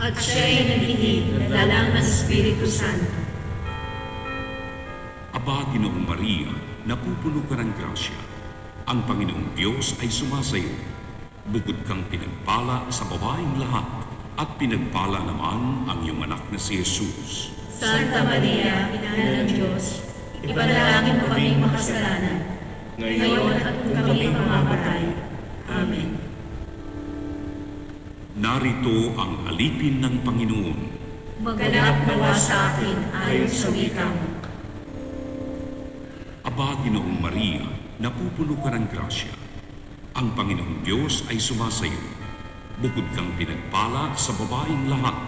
at siya'y naglihim ng dalang ng Espiritu Santo. Aba, Ginoong Maria, napupuno ka ng grasya. Ang Panginoong Diyos ay sumasayo. Bukod kang pinagpala sa babaeng lahat, at pinagpala naman ang iyong anak na si Jesus. Santa Maria, Ina ng Diyos, ipanalangin mo kaming makasalanan, ngayon at kung kami mamamatay. Amen. Narito ang alipin ng Panginoon. Maganap nawa sa akin ayon sa wika mo. Aba, Ginoong Maria, napupuno ka ng grasya. Ang Panginoong Diyos ay sumasayo. Bukod kang pinagpala sa babaeng lahat,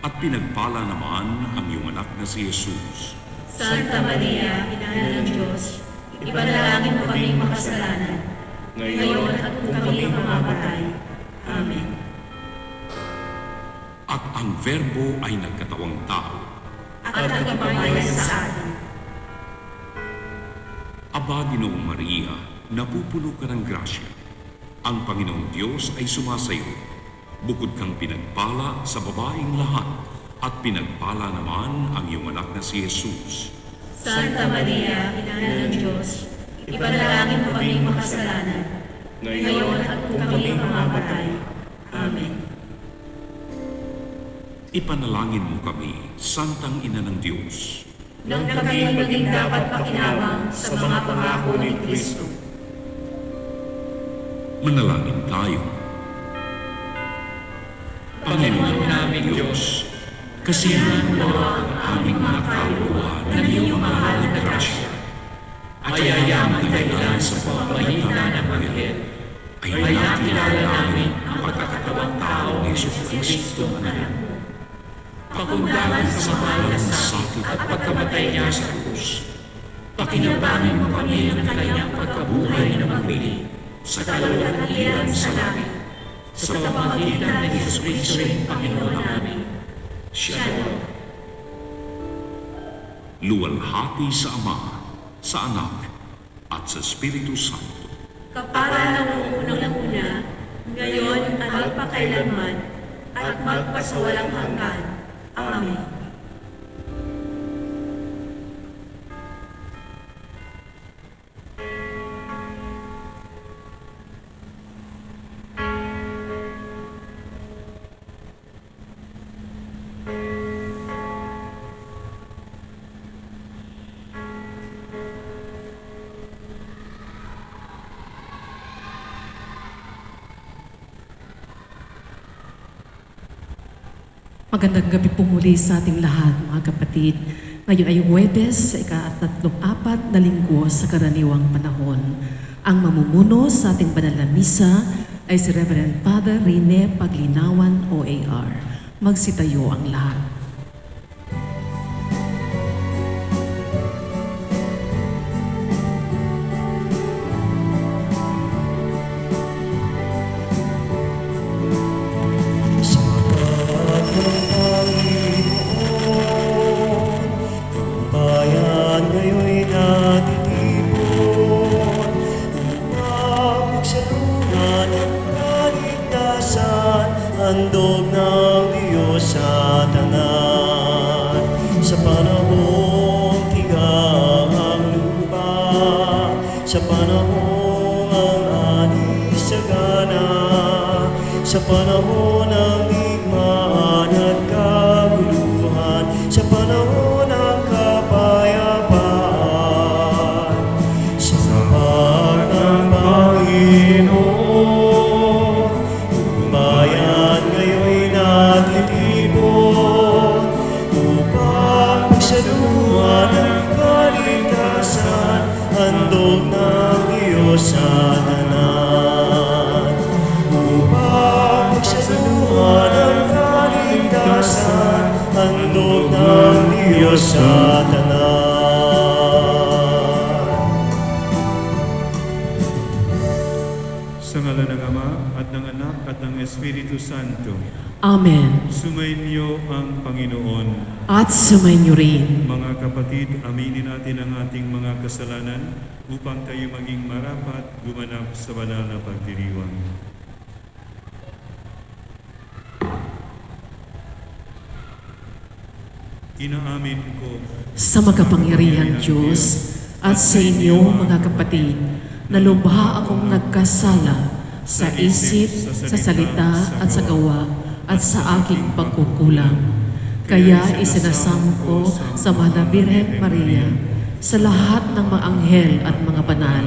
at pinagpala naman ang iyong anak na si Jesus. Santa Maria, Ina ng Diyos, ipanalangin mo kaming makasalanan, ngayon at kung kami mamamatay. Amen. At ang Verbo ay nagkatawang tao. At nagpamayan sa atin. Aba, Ginoong Maria, napupuno ka ng grasya. Ang Panginoong Diyos ay sumasayo. Bukod kang pinagpala sa babaeng lahat, at pinagpala naman ang iyong anak na si Jesus. Santa Maria, Ina ng Diyos, ipanalangin mo kaming makasalanan, ngayon at kung kami mamamatay. Amen. Ipanalangin mo kami, Santang Ina ng Diyos. Nang kami maging dapat pakinabang sa mga pangako ni Kristo. Manalangin tayo. Panginoon naming Diyos, kasiyahan mo ang aming mga kaluluwa ng iyong mahal na grasya. At ayayang kailan sa pamamagitan ng Anghel, ay nakilala namin ang pagkakatawang tao ni Jesucristo na anak mo. Pakundangan sa mahal ng sakit at pagkamatay niya sa krus, pakinabangin mo kami ng kanyang pagkabuhay na magmili sa kaluwalhatian sa langit, sa pamamagitan ng Jesucristo rin Panginoon namin. Siya luwalhati sa Ama, sa Anak, at sa Espiritu Santo. Kapara ng unang-una, ngayon at magpakailanman, at magpasawalang hanggan. Amen. Magandang gabi po muli sa ating lahat, mga kapatid. Ngayon ay Huwebes sa ika-34 na linggo sa karaniwang panahon. Ang mamumuno sa ating banal na misa ay si Reverend Father Rene Paglinawan, OAR. Magsitayo ang lahat. Handog ng Diyos sa tanan, sa panahong tigang ang lupa, sa panahong ang ani sagana, sa panahon ng digmaan at kaguluhan, sa panahon ng kapayapaan, sa kapag ng Panginoon. Bayan ngayon'y natitipon upang pagsaluhan ang kaligtasan, handog ng Diyos sa tanan. Upang pagsaluhan ang kaligtasan, handog ng Diyos sa tanan. Sa ngalan ng Ama at ng Anak at ng Espiritu Santo. Amen. Sumainyo ang Panginoon. At sumainyo rin. Mga kapatid, aminin natin ang ating mga kasalanan upang tayo maging marapat gumanap sa banal na pagdiriwang. Inaamin ko sa makapangyarihan Diyos at sa inyo mga kapatid, na lubha akong nagkasala sa isip, sa salita at sa gawa at sa aking pagkukulang. Kaya isinasamo ko sa Mahal na Birhen Maria, sa lahat ng mga anghel at mga banal,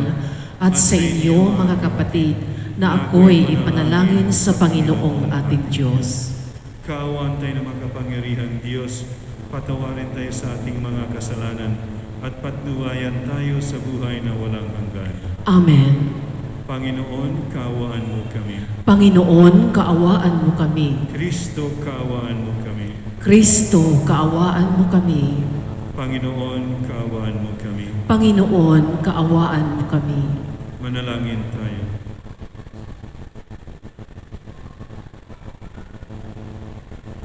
at sa inyo mga kapatid, na ako'y ipanalangin sa Panginoong ating Diyos. kaawaan tayo ng makapangyarihang Diyos, patawarin tayo sa ating mga kasalanan at patnubayan tayo sa buhay na walang hanggan. Amen. Panginoon, kaawaan mo kami. Panginoon, kaawaan mo kami. Kristo, kaawaan mo kami. Kristo, kaawaan mo kami. Panginoon, kaawaan mo kami. Panginoon, kaawaan mo kami. Manalangin tayo.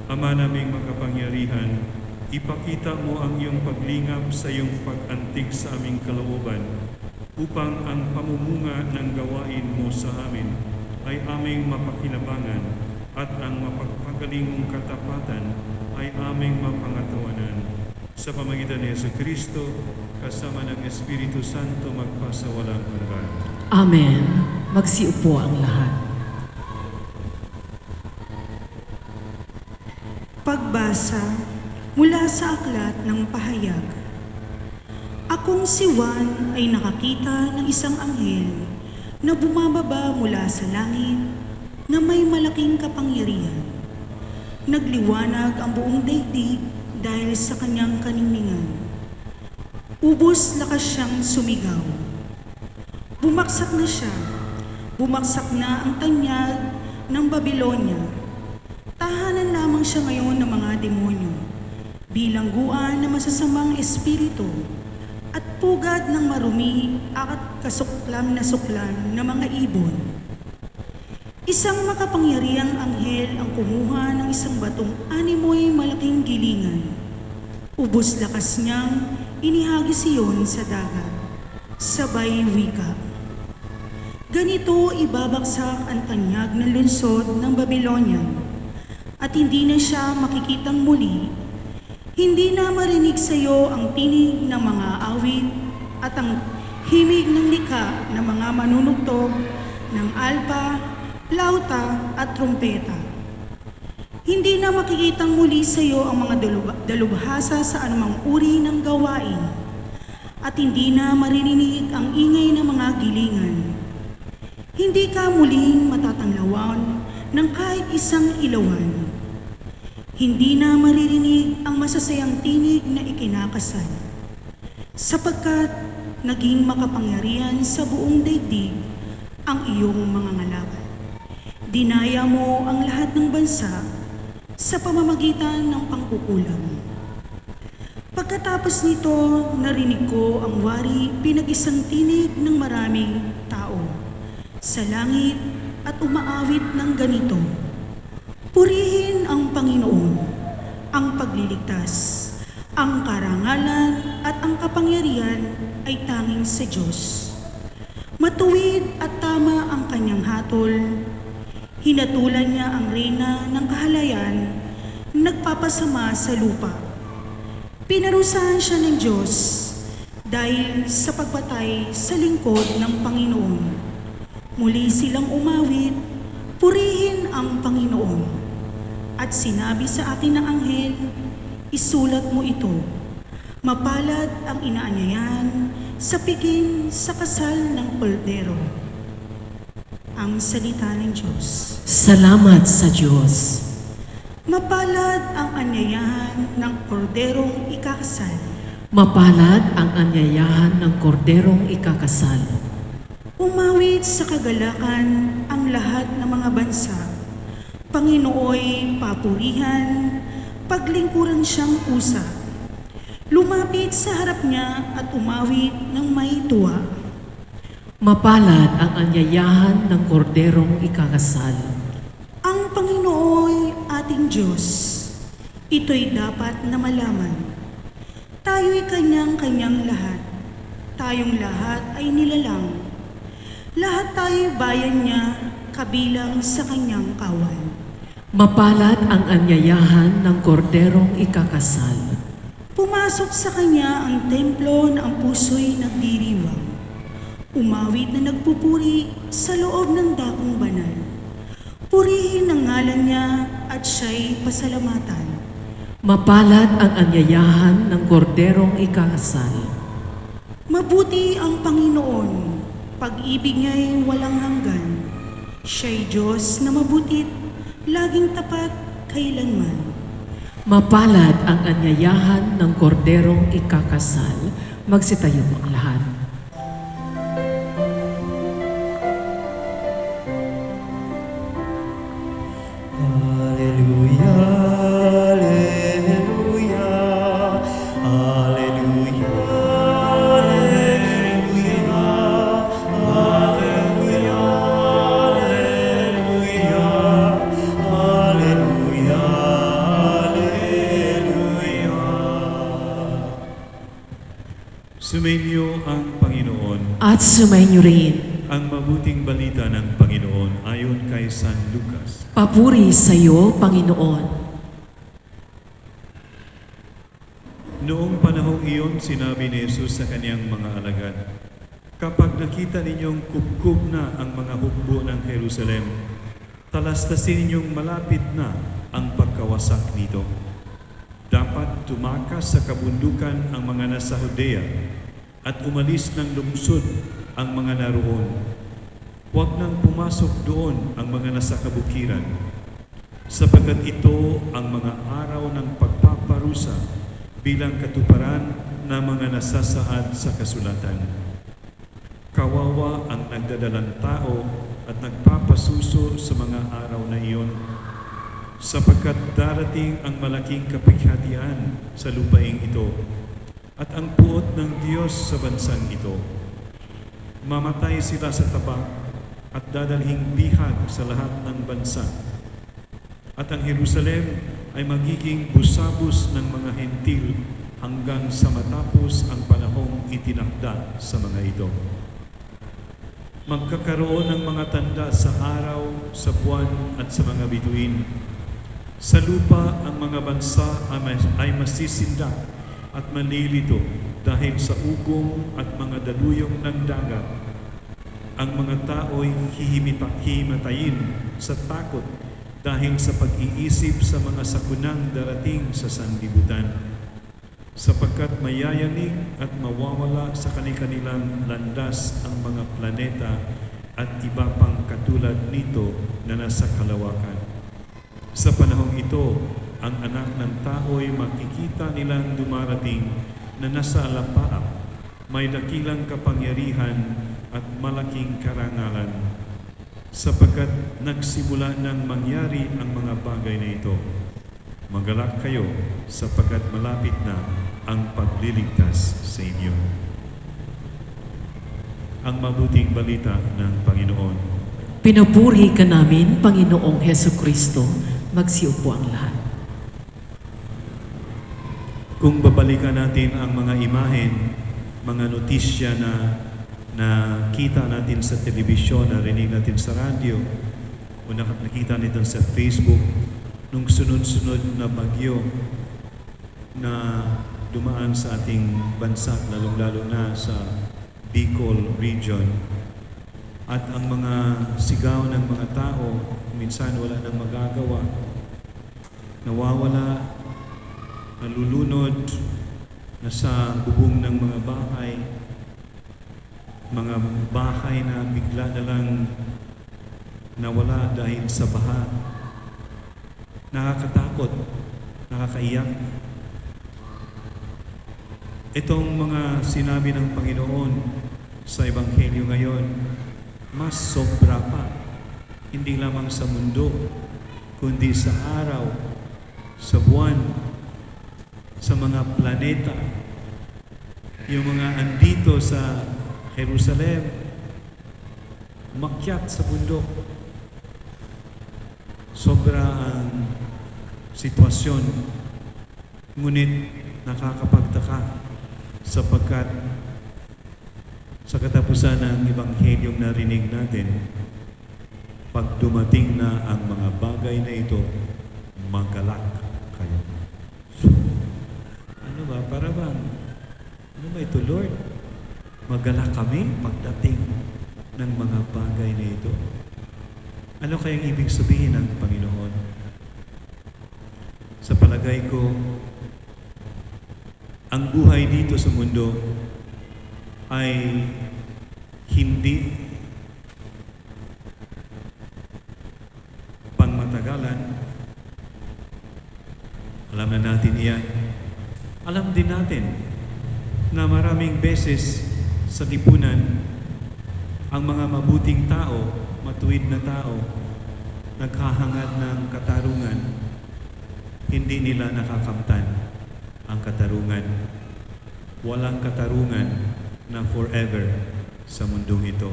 Ama naming makapangyarihan, ipakita mo ang iyong paglingap sa iyong pag-antig sa aming kalooban, upang ang pamumunga ng gawain mo sa amin ay aming mapakinabangan at ang mapagpagaling mong katapatan ay aming mapangatawanan. Sa pamagitan ni Jesucristo, kasama ng Espiritu Santo, magpasawalang hanggan. Amen. Magsiupo ang lahat. Pagbasa mula sa aklat ng pahayag. Akong si Juan ay nakakita ng isang anghel na bumababa mula sa langit na may malaking kapangyarihan. Nagliwanag ang buong daigdig dahil sa kanyang kaningningan. Ubos lakas siyang sumigaw. Bumaksak na siya. Bumaksak na ang tanyag ng Babilonya. Tahanan lamang siya ngayon ng mga demonyo, bilangguan ng masasamang espiritu, at pugad ng marumi at kasuklam na suklan ng mga ibon. Isang makapangyarihang anghel ang kumuha ng isang batong animoy malaking gilingan. Ubos lakas niyang inihagis iyon sa dagat, sabay wika. Ganito ibabagsak ang tanyag ng lungsod ng Babilonya, at hindi na siya makikitang muli. Hindi na marinig sa iyo ang tinig ng mga awit at ang himig ng likha ng mga manunugtog ng alpa, plauta at trumpeta. Hindi na makikitang muli sa iyo ang mga dalubhasa sa anumang uri ng gawain, at hindi na maririnig ang ingay ng mga gilingan. Hindi ka muling matatanglawan ng kahit isang ilawan. Hindi na maririnig ang masasayang tinig na ikinakasal, sapagkat naging makapangyarihan sa buong daigdig ang iyong mga ngalaban. Dinaya mo ang lahat ng bansa sa pamamagitan ng pangkukulam. Pagkatapos nito, narinig ko ang wari pinag-isang tinig ng maraming tao sa langit at umaawit ng ganito: Purihin ang Panginoon, ang pagliligtas, ang karangalan at ang kapangyarihan ay tanging sa Diyos. Matuwid at tama ang kanyang hatol. Hinatulan niya ang reyna ng kahalayan, nagpapasama sa lupa. Pinarusahan siya ng Diyos dahil sa pagpatay sa lingkod ng Panginoon. Muli silang umawit, purihin ang Panginoon. At sinabi sa atin ng anghel, isulat mo ito. Mapalad ang inaanyayan sa piging sa kasal ng Kordero. Ang salita ng Diyos. Salamat sa Diyos. Mapalad ang anyayahan ng Korderong ikakasal. Mapalad ang anyayahan ng Korderong ikakasal. Umawit sa kagalakan ang lahat ng mga bansa. Panginooy papurihan, paglingkuran siyang pusa. Lumapit sa harap niya at umawit ng may tuwa. Mapalad ang anyayahan ng Korderong ikakasal. Ang Panginooy ating Diyos, ito'y dapat na malaman. Tayo'y kanyang-kanyang lahat. Tayong lahat ay nilalang. Lahat tayo'y bayan niya, kabilang sa kanyang kawan. Mapalad ang anyayahan ng Korderong ikakasal. Pumasok sa kanya ang templo na ang puso'y nagdiriwang. Umawit na nagpupuri sa loob ng dakong banal. Purihin ang ngalan niya at siya'y pasalamatan. Mapalad ang anyayahan ng korderong ikakasal. Mabuti ang Panginoon, pag-ibig niya'y walang hanggan. Siya'y Diyos na mabutit, laging tapat kailanman. Mapalad ang anyayahan ng korderong ikakasal. Magsitayo ang lahat. Hallelujah, Hallelujah, Hallelujah, Hallelujah, Hallelujah, Hallelujah, Hallelujah. Sumainyo ang Panginoon. At sumainyo rin. Ang mabuting balita ng Panginoon ayon kay San Lucas. Papuri sa iyo, Panginoon. Noong panahong iyon, sinabi ni Jesus sa kaniyang mga alagad, "Kapag nakita ninyong kubkub na ang mga hukbo ng Jerusalem, talastasin ninyong malapit na ang pagkawasak nito. Dapat tumakas sa kabundukan ang mga nasa Judea at umalis ng lungsod ang mga naroon. Huwag nang pumasok doon ang mga nasa kabukiran, sapagkat ito ang mga araw ng pagpaparusa bilang katuparan ng mga nasasaad sa kasulatan. Kawawa ang nagdadalang tao at nagpapasuso sa mga araw na iyon, sapagkat darating ang malaking kapighatian sa lupaing ito at ang puot ng Diyos sa bansang ito. Mamatay sila sa taba at dadalhing bihag sa lahat ng bansa. At ang Jerusalem ay magiging busabos ng mga hentil hanggang sa matapos ang panahong itinakda sa mga ito. Magkakaroon ng mga tanda sa araw, sa buwan at sa mga bituin. Sa lupa ang mga bansa ay masisindak at manlilito dahil sa ugong at mga daluyong ng dagat. Ang mga tao'y hihimatayin sa takot dahil sa pag-iisip sa mga sakunang darating sa sanlibutan, sapagkat mayayanig at mawawala sa kanilang landas ang mga planeta at iba pang katulad nito na nasa kalawakan. Sa panahong ito, ang anak ng tao'y makikita nilang dumarating na nasa alapaap, may dakilang kapangyarihan at malaking karangalan, sapagkat nagsimula nang mangyari ang mga bagay na ito. Magalak kayo, sapagkat malapit na ang pagliligtas sa inyo. Ang mabuting balita ng Panginoon. Pinupuri ka namin, Panginoong Heso Kristo. Magsiupo ang lahat. Kung babalikan natin ang mga imahen, mga notisya na kita natin sa telebisyon, narinig natin sa radyo, o nakita natin sa Facebook, nung sunod-sunod na bagyo na dumaan sa ating bansa, lalong-lalo na sa Bicol region. At ang mga sigaw ng mga tao, minsan wala nang magagawa, nawawala, nalulunod, nasa bubong ng mga bahay na bigla na lang nawala dahil sa baha. Nakakatakot, nakakaiyak. Itong mga sinabi ng Panginoon sa Ebanghelyo ngayon, mas sobra pa, hindi lamang sa mundo, kundi sa araw, sa buwan, sa mga planeta, yung mga andito sa Jerusalem, umakyat sa bundok. Sobra ang sitwasyon, ngunit nakakapagtaka sapagkat sa katapusan ng Ebanghelyong narinig natin, pag dumating na ang mga bagay na ito, magalak kayo. Ano ba? Ano ba ito, Lord? Magalak kami pagdating ng mga bagay na ito. Ano kayang ibig sabihin ng Panginoon? Sa palagay ko, ang buhay dito sa mundo ay hindi pangmatagalan. Alam na natin iyan. Alam din natin na maraming beses sa lipunan, ang mga mabuting tao, matuwid na tao, naghahangad ng katarungan, hindi nila nakakamtan ang katarungan. Walang katarungan na forever sa mundong ito.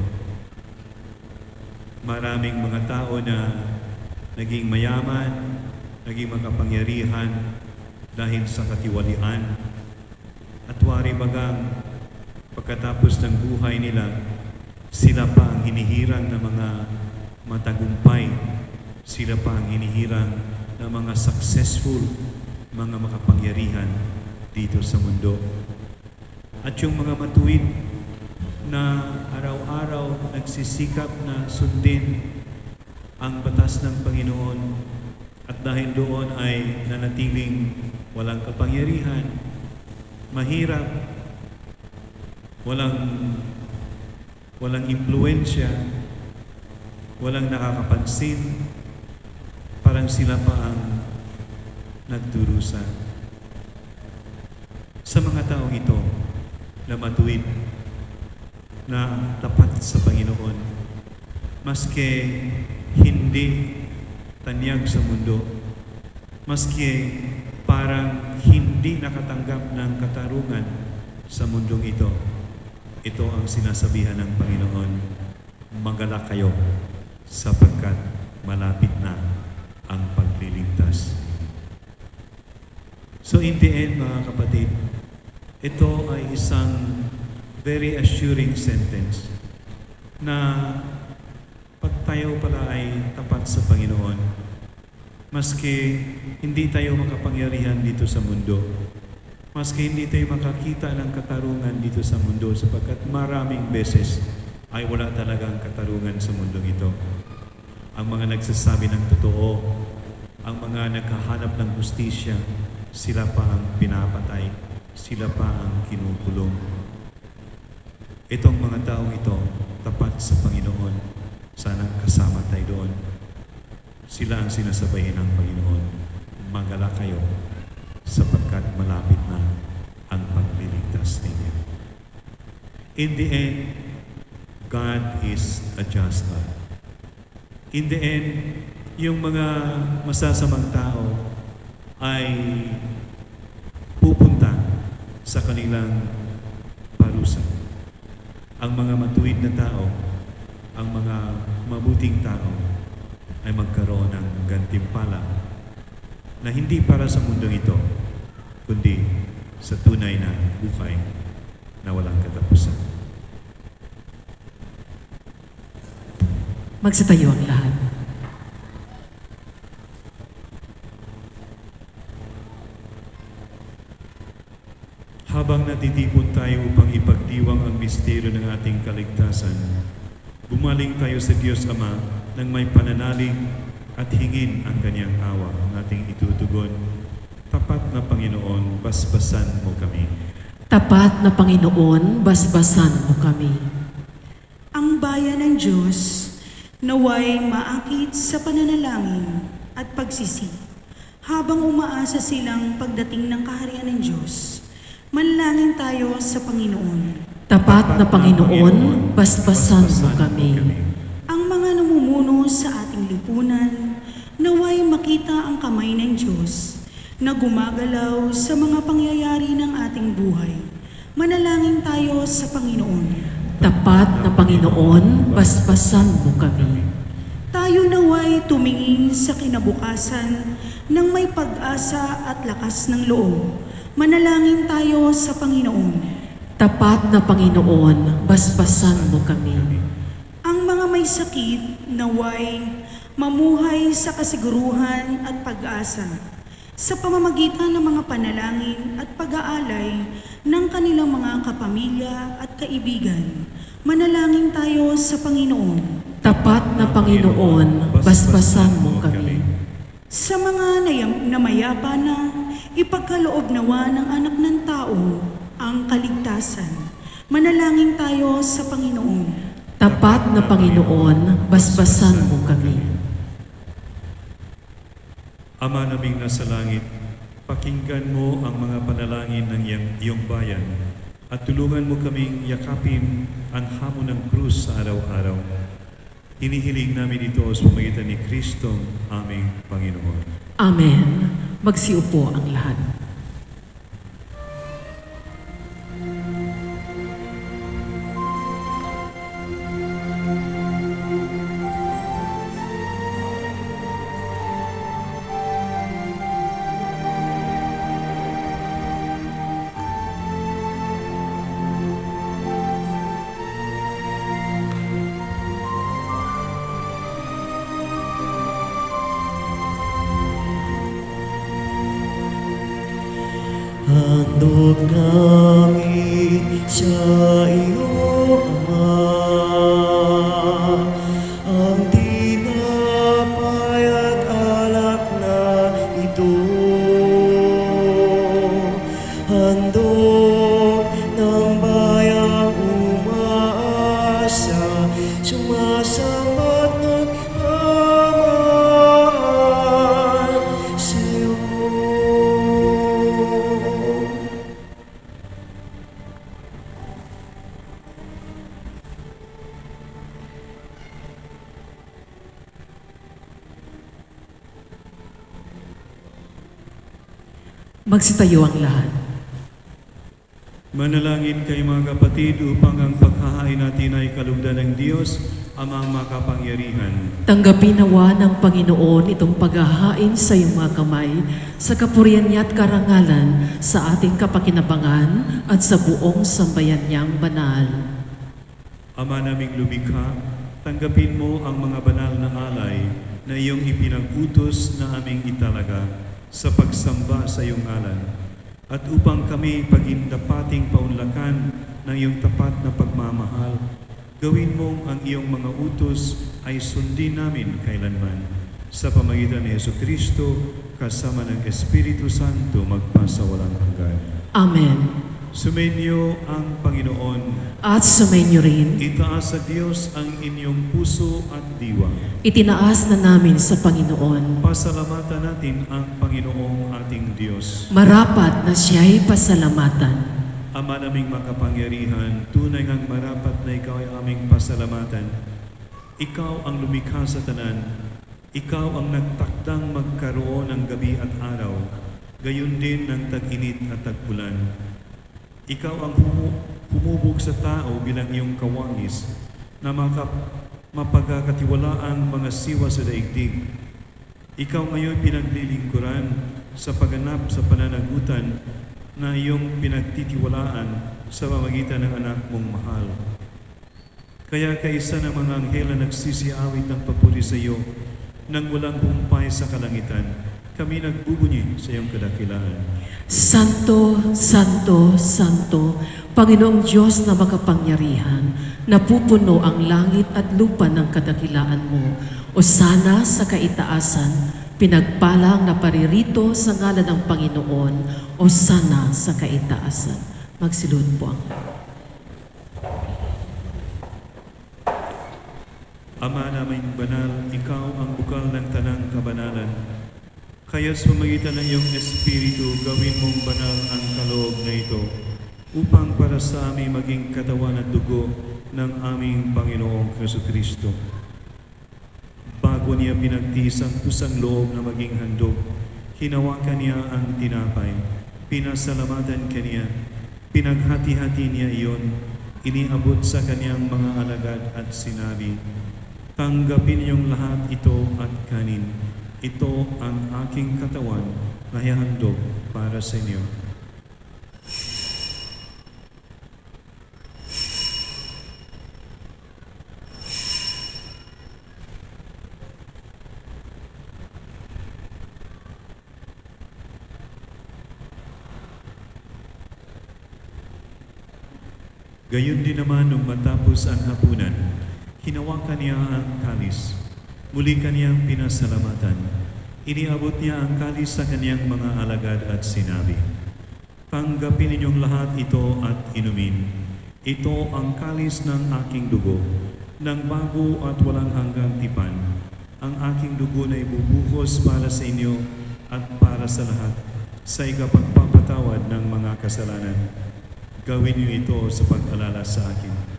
Maraming mga tao na naging mayaman, naging makapangyarihan dahil sa katiwalian. At wari bagang pagkatapos ng buhay nila, sila pa ang hinihirang ng mga matagumpay. Sila pa ang hinihirang ng mga successful, mga makapangyarihan dito sa mundo. At yung mga matuwid na araw-araw nagsisikap na sundin ang batas ng Panginoon at dahil doon ay nanatiling walang kapangyarihan, mahirap, walang impluensya, walang nakakapansin, parang sila pa ang nagdurusa. Sa mga taong ito na matuwid, na tapat sa Panginoon, maski hindi tanyag sa mundo, maski parang hindi nakatanggap ng katarungan sa mundong ito, ito ang sinasabihan ng Panginoon, magalak kayo sapagkat malapit na ang pagliligtas. So in the end, mga kapatid, ito ay isang very assuring sentence na pag tayo pala ay tapat sa Panginoon, maski hindi tayo makapangyarihan dito sa mundo, maski hindi tayo makakita ng katarungan dito sa mundo sapagkat maraming beses ay wala talagang katarungan sa mundong ito. Ang mga nagsasabi ng totoo, ang mga naghahanap ng hustisya, sila pa ang pinapatay, sila pa ang kinukulong. Itong mga taong ito, tapat sa Panginoon, sana kasama tayo doon. Sila ang sinasabayin ng Panginoon, magalak kayo sapagkat malapit na ang pagliligtas ninyo. In the end, God is a just God. In the end, yung mga masasamang tao ay pupunta sa kanilang parusa. Ang mga matuwid na tao, ang mga mabuting tao ay magkaroon ng gantimpala na hindi para sa mundong ito, kundi sa tunay na buhay na walang katapusan. Magsitayo ang lahat. Habang natitipon tayo upang ipagdiwang ang misteryo ng ating kaligtasan, bumaling tayo sa Diyos Ama nang may pananalig at hingin ang kanyang awa ang ating itutugon. Tapat na Panginoon, basbasan mo kami. Tapat na Panginoon, basbasan mo kami. Ang bayan ng Diyos naway maakit sa pananalangin at pagsisi habang umaasa silang pagdating ng kaharian ng Diyos. Manalangin tayo sa Panginoon. Tapat na Panginoon, basbasan mo kami. Ang mga namumuno sa ating lipunan, naway makita ang kamay ng Diyos na gumagalaw sa mga pangyayari ng ating buhay. Manalangin tayo sa Panginoon. Tapat na Panginoon, basbasan mo kami. Tayo naway tumingin sa kinabukasan ng may pag-asa at lakas ng loob. Manalangin tayo sa Panginoon. Tapat na Panginoon, basbasan mo kami. Ang mga may sakit naway mamuhay sa kasiguruhan at pag-asa. sa pamamagitan ng mga panalangin at pag-aalay ng kanilang mga kapamilya at kaibigan. Manalangin tayo sa Panginoon. Tapat na Panginoon, basbasan mo kami. Sa mga namayapa na ipagkaloob nawa ng anak ng tao ang kaligtasan. Manalangin tayo sa Panginoon. Tapat na Panginoon, basbasan mo kami. Ama naming nasa langit, pakinggan mo ang mga panalangin ng iyong bayan at tulungan mo kaming yakapin ang hamon ng krus sa araw-araw. Inihiling namin ito sa pamagitan ni Kristo, aming Panginoon. Amen. Magsiupo ang lahat. Handog namin sa iyo, Ama, ang tinapay at alak na ito. Handog ng bayang umaasa, sumasambat ng mahal sa iyo. Magsitayo ang lahat. Manalangin kayo mga kapatid upang ang paghahain natin ay kalugdan ng Diyos, Amang makapangyarihan. Tanggapin nawa ng Panginoon itong paghahain sa iyong mga kamay sa kapurihan niya at karangalan sa ating kapakinabangan at sa buong sambayan niyang banal. Ama naming lumikha, tanggapin mo ang mga banal na alay na iyong ipinag-utos na aming italaga sa pagsamba sa iyong ngalan. At upang kami pagindapating paunlakan ng iyong tapat na pagmamahal, gawin mong ang iyong mga utos ay sundin namin kailanman. Sa pamagitan ni Jesucristo, kasama ng Espiritu Santo, magpasawalang hanggan. Amen. Sumainyo ang Panginoon. At sumainyo rin, Itaas sa Diyos ang inyong puso at diwa. itinaas na namin sa Panginoon. Pasalamatan natin ang Panginoong ating Diyos. Marapat na siya'y pasalamatan. Ama naming makapangyarihan, tunay ngang marapat na ikaw ay aming pasalamatan. Ikaw ang lumikha sa tanan. Ikaw ang nagtakdang magkaroon ng gabi at araw, gayon din ng tag-init at tag-ulan. Ikaw ang humubog sa tao bilang iyong kawangis na mapagkakatiwalaang mga siwa sa daigdig. Ikaw ngayon pinaglilingkuran sa pagganap sa pananagutan na iyong pinagtitiwalaan sa pamamagitan ng anak mong mahal. Kaya kaisa ng mga anghel na nagsisiawit ng papuri sa iyo nang walang humpay sa kalangitan, kami nagbubunyi sa iyong kadakilaan. Santo, Santo, Santo, Panginoong Diyos na makapangyarihan, napupuno ang langit at lupa ng kadakilaan mo. O sana sa kaitaasan, pinagpalang na paririto sa ngalan ng Panginoon, o sana sa kaitaasan. Magsilod po ang Ama naming banal, ikaw ang bukal ng tanang kabanalan. Kaya sa pamagitan ng iyong Espiritu, gawin mong banal ang kaloob na ito, upang para sa amin maging katawan at dugo ng aming Panginoong Jesucristo. Bago niya pinagtiis ang pusang loob na maging handog, hinawakan niya ang tinapay, pinasalamatan kaniya, pinaghati-hati niya iyon, iniabot sa kaniyang mga alagad at sinabi, "Tanggapin niyong lahat ito at kanin. Ito ang aking katawan na hihandog para sa inyo." Gayon din naman nung matapos ang hapunan, hinawakan niya ang kalis. Muli kaniyang pinasalamatan. Iniabot niya ang kalis sa kaniyang mga alagad at sinabi, "Tanggapin ninyong lahat ito at inumin. Ito ang kalis ng aking dugo, ng bago at walang hanggang tipan. Ang aking dugo na ibubuhos para sa inyo at para sa lahat sa ikapagpapatawad ng mga kasalanan. Gawin niyo ito sa pag-alala sa akin."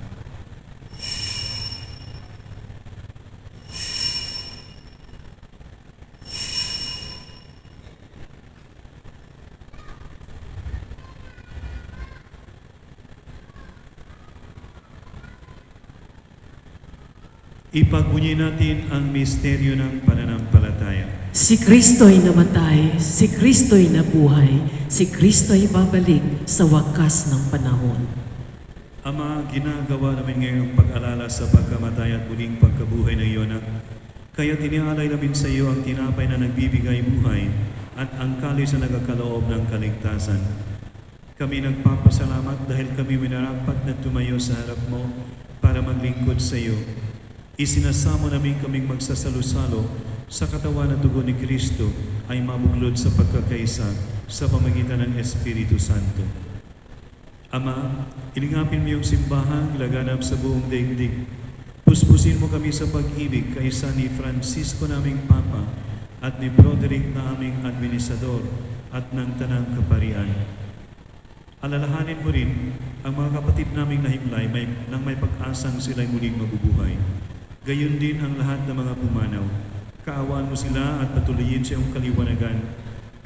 Ipagbunyi natin ang misteryo ng pananampalataya. Si Kristo'y namatay, si Kristo'y nabuhay, si Kristo'y babalik sa wakas ng panahon. Ama, ginagawa namin ngayong pag-alala sa pagkamatay at muling pagkabuhay ng iyong anak. Kaya tinialay namin sa iyo ang tinapay na nagbibigay buhay at ang kalis na nagkakaloob ng kaligtasan. Kami nagpapasalamat dahil kami minarapat na tumayo sa harap mo para maglingkod sa iyo. Isinasamo namin kaming magsasalo-salo sa katawan at dugo ni Kristo ay mabuklod sa pagkakaisa sa pamagitan ng Espiritu Santo. Ama, ilingapin mo yung simbahan laganap sa buong daigdig. Puspusin mo kami sa pag-ibig kaisa ni Francisco naming Papa at ni Broderick na aming administrador at ng Tanang Kaparian. Alalahanin mo rin ang mga kapatid naming nahimlay nang may pag-asang sila'y muling mabubuhay. Gayon din ang lahat ng mga pumanaw. Kaawaan mo sila at patuloyin sa iyong kaliwanagan.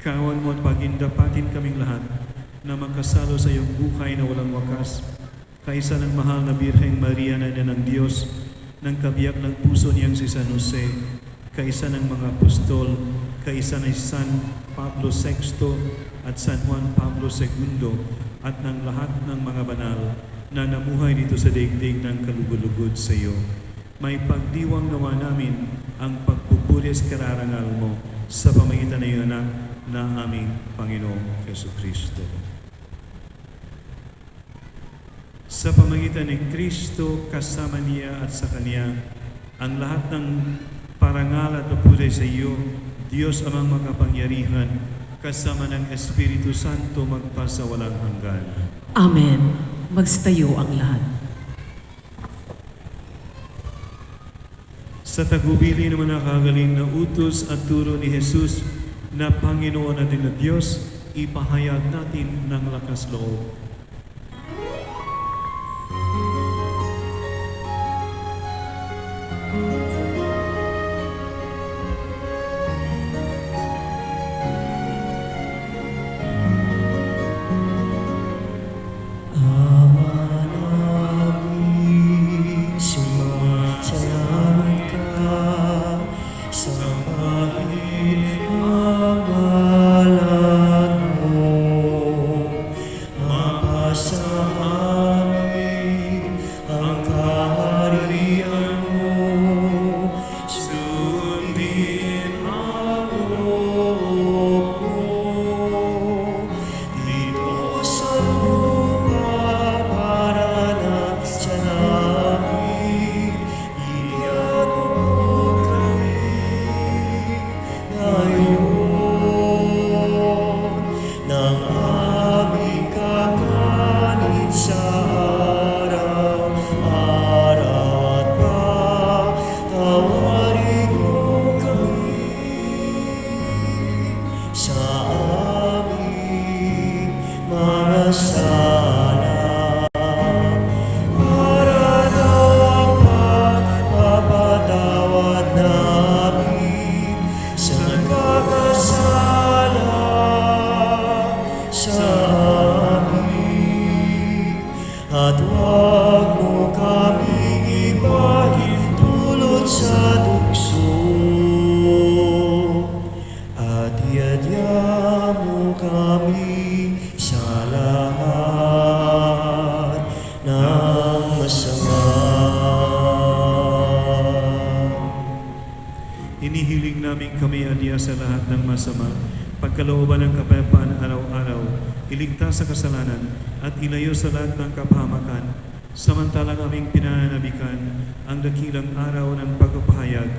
Kaawaan mo at pagindapatin kaming lahat na magkasalo sa iyong buhay na walang wakas. Kaisa ng mahal na Birheng Maria na ina ng Diyos, ng kabiyak ng puso niyang si San Jose, kaisa ng mga apostol, kaisa ni San Pablo VI at San Juan Pablo II, at ng lahat ng mga banal na namuhay dito sa daigdig ng kalugod-lugod sa iyo. May pagdiwang nawa namin ang pagpupuri at kararangal mo sa pamagitan ng iyong anak na aming Panginoong Jesucristo. Sa pamagitan ni Kristo, kasama niya at sa Kanya, ang lahat ng parangal at papuri sa iyo, Diyos amang makapangyarihan, kasama ng Espiritu Santo magpasawalang hanggan. Amen. Magstayo ang lahat. Sa tagubili naman nakagaling na utos at turo ni Jesus na Panginoon natin na Diyos, ipahayag natin ng lakas loob. Hinihiling namin kami adiya sa lahat ng masama, pagkalooban ng kapayapaan araw-araw, iligtas sa kasalanan, at ilayo sa lahat ng kapahamakan, samantalang aming pinananabikan ang dakilang araw ng pagpapahayag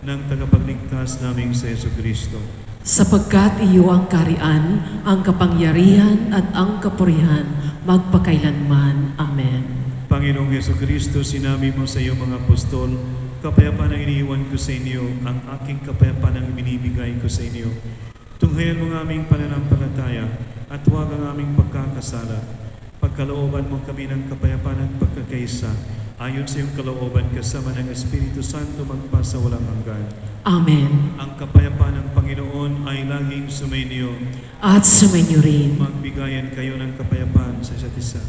ng tagapagligtas naming sa Jesucristo. Sapagkat iyo ang karian, ang kapangyarihan at ang kapurihan magpakailanman. Amen. Panginoong Jesucristo, sinabi mo sa iyong mga apostol, kapayapaan ang iniiwan ko sa inyo, ang aking kapayapaan ang binibigay ko sa inyo. Tunghayan mo ang aming pananampalataya at huwag ang aming pagkakasala. Pagkalooban mo kami ng kapayapaan at pagkakaisa, ayon sa iyong kalooban kasama ng Espiritu Santo magpasa walang hanggan. Amen. Ang kapayapaan ng Panginoon ay laging sumainyo. At sumainyo rin. Magbigayan kayo ng kapayapaan sa isa't isa.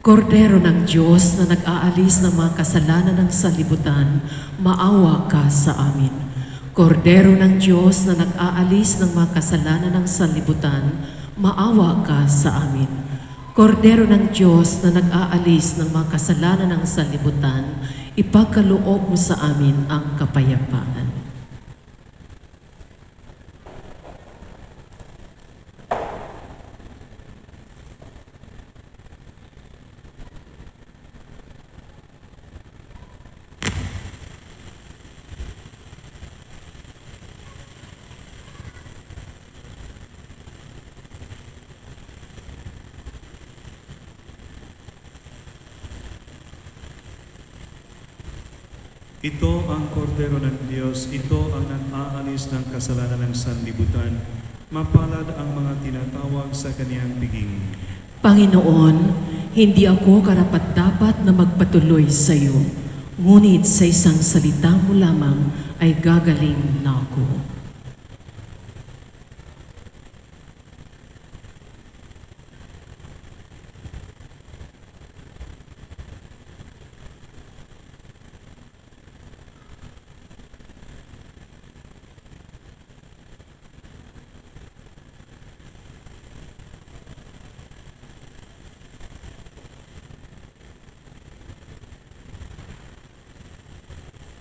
Kordero ng Diyos na nag-aalis ng mga kasalanan ng sanlibutan, maawa ka sa amin. Kordero ng Diyos na nag-aalis ng mga kasalanan ng sanlibutan, maawa ka sa amin. Kordero ng Diyos na nag-aalis ng mga kasalanan ng sanlibutan, ipagkaloob mo sa amin ang kapayapaan. Ito ang kordero ng Diyos, ito ang nag-aalis ng kasalanan ng sanlibutan. Mapalad ang mga tinatawag sa kaniyang piging. Panginoon, hindi ako karapat-dapat na magpatuloy sa iyo, ngunit sa isang salita mo lamang ay gagaling na ako.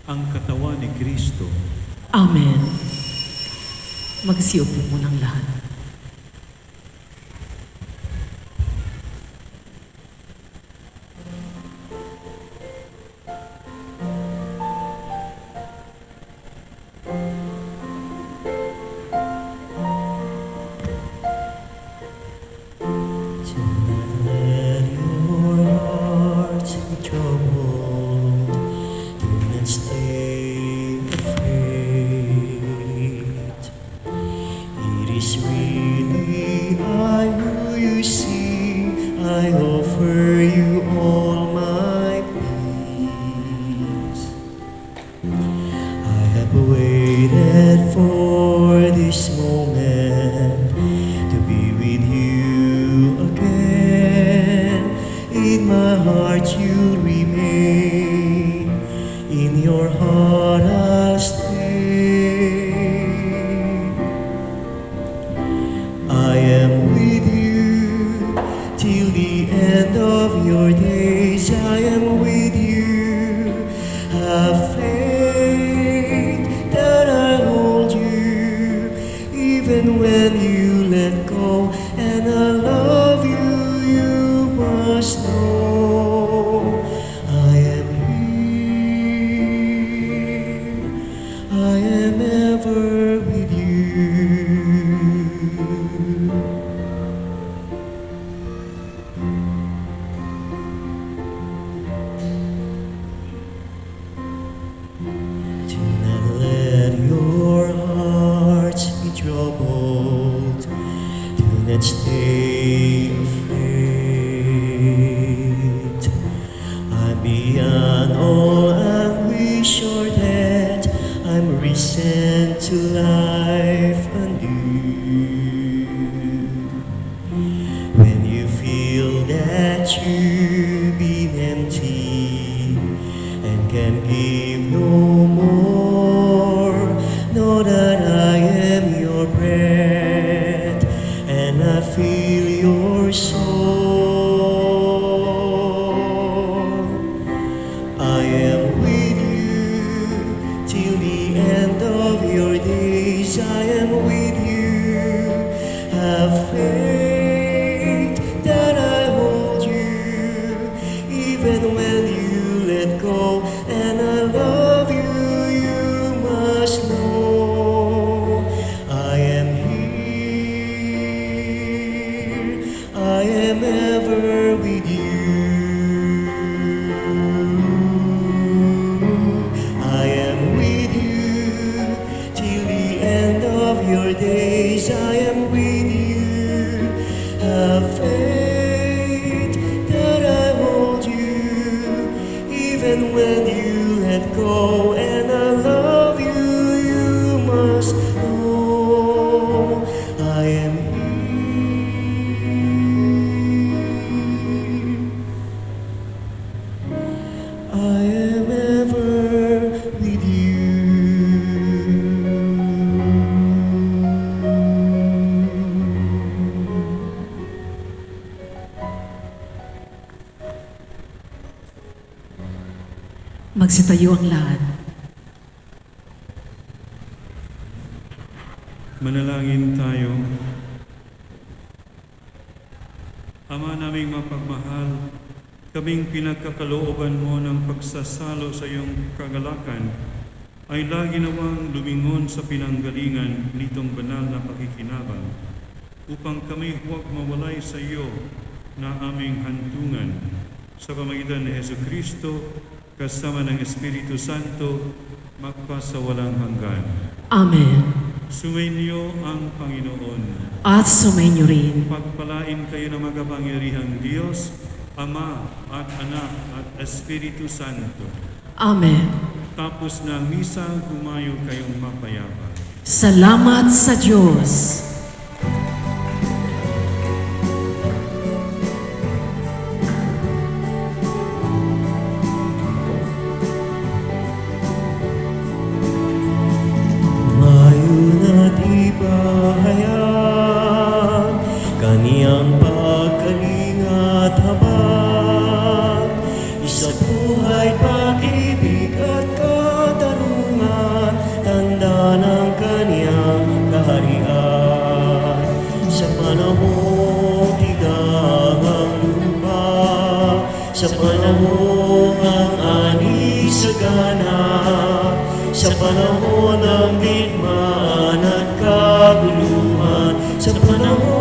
Ang katawan ni Kristo. Amen. Magsiupo mo ng lahat. Let your hearts be troubled. Do not stay afraid. It is really I who you see. I offer you all my peace. I have waited for this moment to be with you again. In my heart you'll remain. In your heart I'll stay. I am with you till the end of your days. I am with you. Have faith that I hold you even when you let go. And I love you, you must know. I am here. I am ever with you. Do not let your hearts be troubled. Do not stay afraid. I'm beyond all anguish or death. I'm risen to life anew. When you feel that you've been empty and can give no more, know that I am your breath and I feel your soul. I am with you till the end of your days. I am with you. days I am with you. Have faith that I hold you, even when you let go. And I love you, you must know I am here. I am ever with you. Magsitayo ang lahat. Manalangin tayo. Ama naming mapagmahal, kaming pinagkakalooban mo ng pagsasalo sa iyong kagalakan ay lagi nawang lumingon sa pinanggalingan nitong banal na pakikinabang upang kami huwag mawalay sa iyo na aming hantungan sa pamagitan ni Jesucristo kasama ng Espiritu Santo magpasawalang hanggan. Amen. Sumainyo ang Panginoon. At sumainyo rin. Pagpalain kayo ng makapangyarihang Diyos, Ama at Anak at Espiritu Santo. Amen. Tapos ng misa, humayo kayong mapayapa. Salamat sa Diyos. Mayon at ipahayag kaniyang pagkalingat habag, isa buhay, pag-ibig at katarungan, tanda ng kaniyang kaharian. Sa panahong tigang lupa, sa panahon ng ani sa ganap, sa panahon ng digmaan at kaguluhan, sa panahon